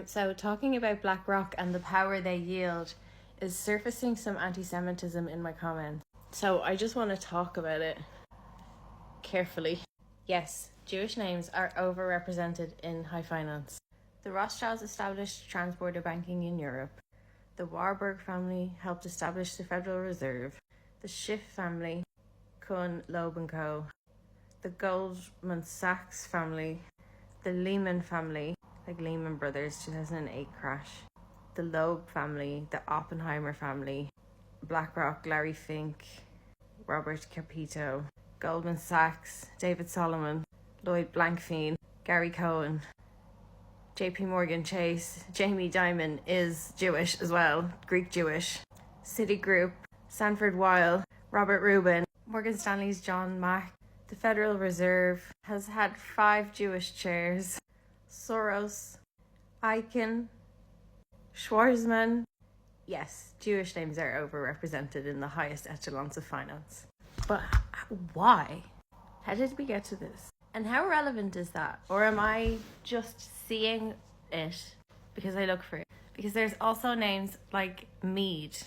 So talking about BlackRock and the power they yield is surfacing some anti-Semitism in my comments. So I just want to talk about it carefully. Yes, Jewish names are overrepresented in high finance. The Rothschilds established transborder banking in Europe. The Warburg family helped establish the Federal Reserve. The Schiff family, Kuhn, Loeb & Co. The Goldman Sachs family. The Lehman family, like Lehman Brothers 2008 crash. The Loeb family, the Oppenheimer family. BlackRock, Larry Fink, Robert Capito. Goldman Sachs, David Solomon. Lloyd Blankfein, Gary Cohen. JP Morgan Chase, Jamie Dimon is Jewish as well, Greek Jewish. Citigroup, Sanford Weill, Robert Rubin, Morgan Stanley's John Mack. The Federal Reserve has had 5 Jewish chairs. Soros, Eichen, Schwarzman. Yes, Jewish names are overrepresented in the highest echelons of finance. But why? How did we get to this? And how relevant is that? Or am I just seeing it because I look for it? Because there's also names like Mead,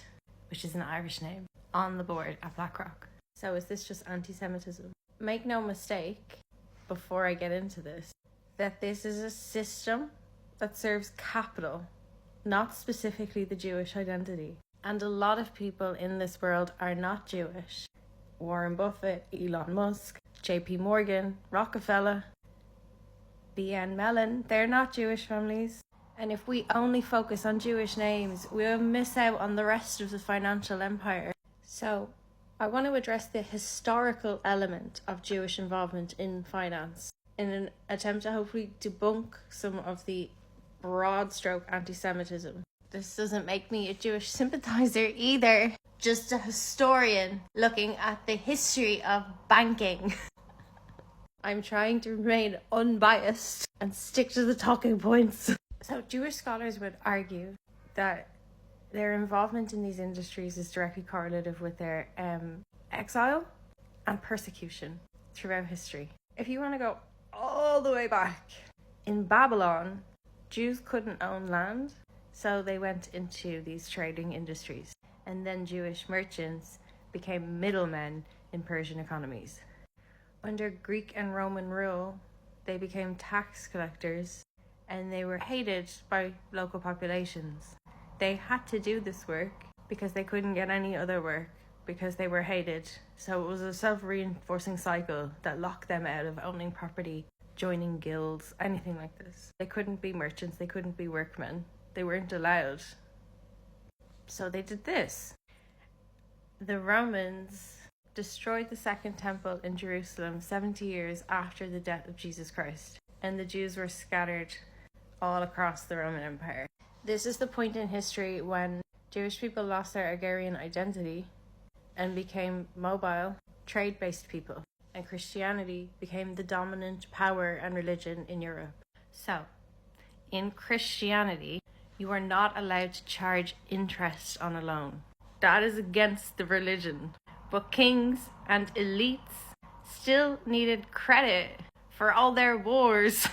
which is an Irish name, on the board at BlackRock. So is this just anti-Semitism? Make no mistake, before I get into this, that this is a system that serves capital, not specifically the Jewish identity. And a lot of people in this world are not Jewish. Warren Buffett, Elon Musk, JP Morgan, Rockefeller, BN Mellon, they're not Jewish families. And if we only focus on Jewish names, we'll miss out on the rest of the financial empire. So I want to address the historical element of Jewish involvement in finance in an attempt to hopefully debunk some of the broad stroke anti-Semitism. This doesn't make me a Jewish sympathizer either, just a historian looking at the history of banking. I'm trying to remain unbiased and stick to the talking points. So Jewish scholars would argue that their involvement in these industries is directly correlative with their exile and persecution throughout history. If you want to go all the way back, in Babylon, Jews couldn't own land, so they went into these trading industries. And then Jewish merchants became middlemen in Persian economies. Under Greek and Roman rule, they became tax collectors, and they were hated by local populations. They had to do this work because they couldn't get any other work because they were hated. So it was a self-reinforcing cycle that locked them out of owning property, joining guilds, anything like this. They couldn't be merchants, they couldn't be workmen. They weren't allowed. So they did this. The Romans destroyed the Second Temple in Jerusalem 70 years after the death of Jesus Christ, and the Jews were scattered all across the Roman Empire. This is the point in history when Jewish people lost their agrarian identity and became mobile, trade-based people, and Christianity became the dominant power and religion in Europe. So, in Christianity, you are not allowed to charge interest on a loan. That is against the religion. But kings and elites still needed credit for all their wars.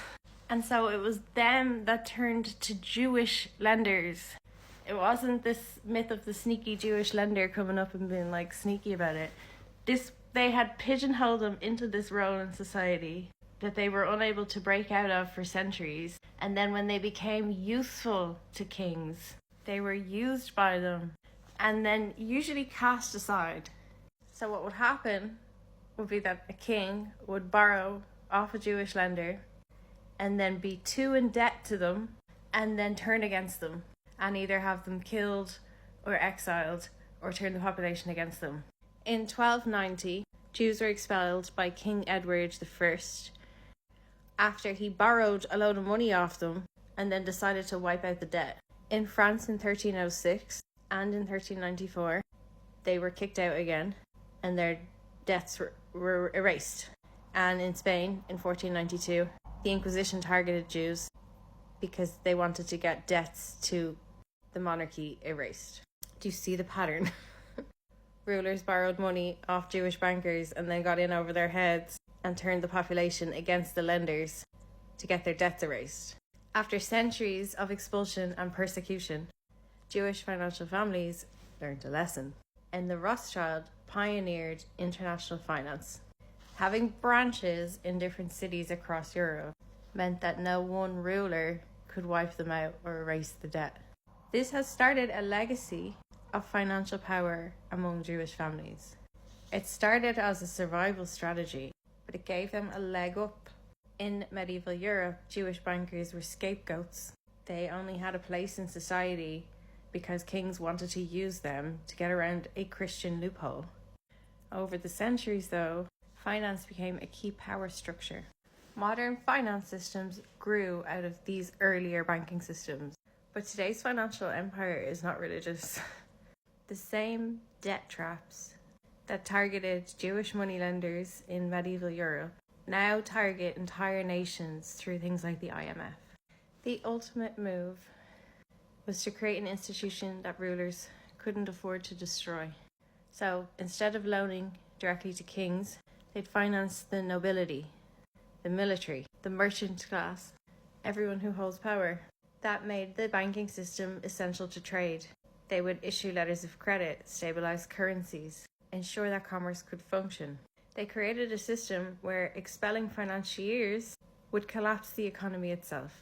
And so it was them that turned to Jewish lenders. It wasn't this myth of the sneaky Jewish lender coming up and being like sneaky about it. They had pigeonholed them into this role in society that they were unable to break out of for centuries. And then when they became useful to kings, they were used by them and then usually cast aside. So what would happen would be that a king would borrow off a Jewish lender and then be too in debt to them and then turn against them and either have them killed or exiled or turn the population against them. In 1290, Jews were expelled by King Edward I after he borrowed a load of money off them and then decided to wipe out the debt. In France in 1306 and in 1394, they were kicked out again and their debts were erased. And in Spain in 1492, the Inquisition targeted Jews because they wanted to get debts to the monarchy erased. Do you see the pattern? Rulers borrowed money off Jewish bankers and then got in over their heads and turned the population against the lenders to get their debts erased. After centuries of expulsion and persecution, Jewish financial families learned a lesson, and the Rothschild pioneered international finance. Having branches in different cities across Europe meant that no one ruler could wipe them out or erase the debt. This has started a legacy of financial power among Jewish families. It started as a survival strategy, but it gave them a leg up. In medieval Europe, Jewish bankers were scapegoats. They only had a place in society because kings wanted to use them to get around a Christian loophole. Over the centuries, though, finance became a key power structure. Modern finance systems grew out of these earlier banking systems, but today's financial empire is not religious. The same debt traps that targeted Jewish moneylenders in medieval Europe now target entire nations through things like the IMF. The ultimate move was to create an institution that rulers couldn't afford to destroy. So instead of loaning directly to kings, they'd finance the nobility, the military, the merchant class, everyone who holds power. That made the banking system essential to trade. They would issue letters of credit, stabilize currencies, ensure that commerce could function. They created a system where expelling financiers would collapse the economy itself.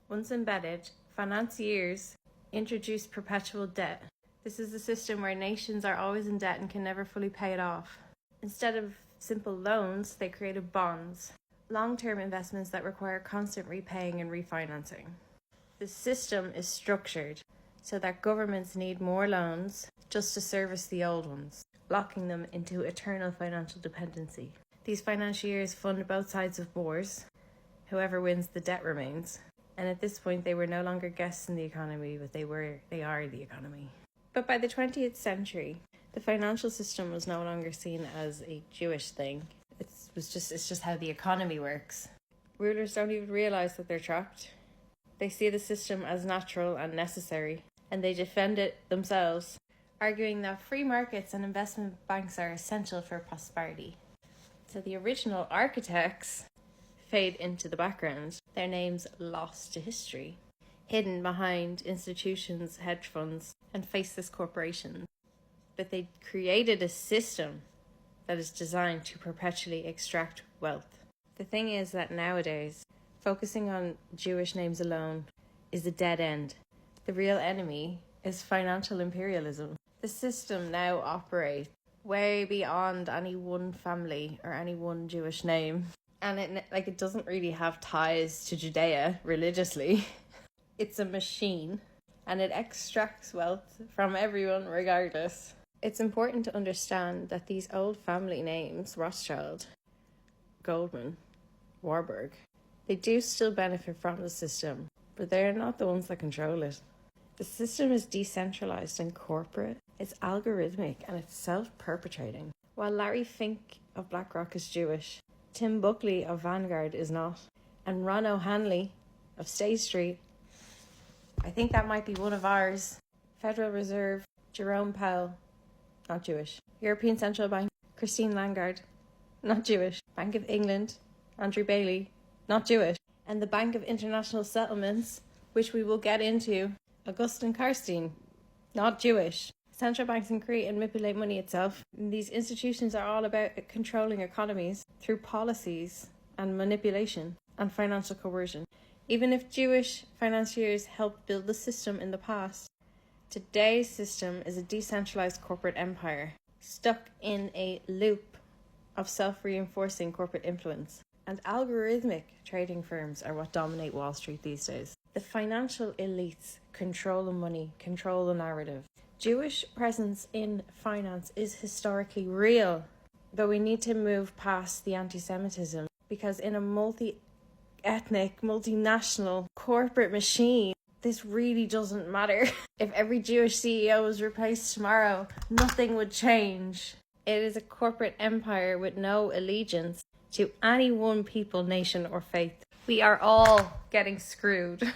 Once embedded, financiers introduced perpetual debt. This is a system where nations are always in debt and can never fully pay it off. Instead of simple loans, they created bonds, long-term investments that require constant repaying and refinancing. The system is structured so that governments need more loans just to service the old ones, locking them into eternal financial dependency. These financiers fund both sides of wars. Whoever wins, the debt remains. And at this point, they were no longer guests in the economy, but they are the economy. But by the 20th century, the financial system was no longer seen as a Jewish thing. It's just how the economy works. Rulers don't even realize that they're trapped. They see the system as natural and necessary, and they defend it themselves, arguing that free markets and investment banks are essential for prosperity. So the original architects fade into the background, their names lost to history, hidden behind institutions, hedge funds, and faceless corporations. But they created a system that is designed to perpetually extract wealth. The thing is that nowadays, focusing on Jewish names alone is a dead end. The real enemy is financial imperialism. The system now operates way beyond any one family or any one Jewish name. And it doesn't really have ties to Judea religiously. It's a machine, and it extracts wealth from everyone regardless. It's important to understand that these old family names, Rothschild, Goldman, Warburg, they do still benefit from the system, but they're not the ones that control it. The system is decentralized and corporate, it's algorithmic, and it's self-perpetrating. While Larry Fink of BlackRock is Jewish, Tim Buckley of Vanguard is not, and Ron O'Hanley of State Street, I think that might be one of ours. Federal Reserve, Jerome Powell, not Jewish. European Central Bank, Christine Lagarde, not Jewish. Bank of England, Andrew Bailey, not Jewish. And the Bank of International Settlements, which we will get into, Augustin Karstein, not Jewish. Central banks can create and manipulate money itself. And these institutions are all about controlling economies through policies and manipulation and financial coercion. Even if Jewish financiers helped build the system in the past, today's system is a decentralized corporate empire, stuck in a loop of self-reinforcing corporate influence. And algorithmic trading firms are what dominate Wall Street these days. The financial elites control the money, control the narrative. Jewish presence in finance is historically real, though we need to move past the anti-Semitism, because in a multi-ethnic, multinational corporate machine, this really doesn't matter. If every Jewish CEO was replaced tomorrow, nothing would change. It is a corporate empire with no allegiance to any one people, nation, or faith. We are all getting screwed.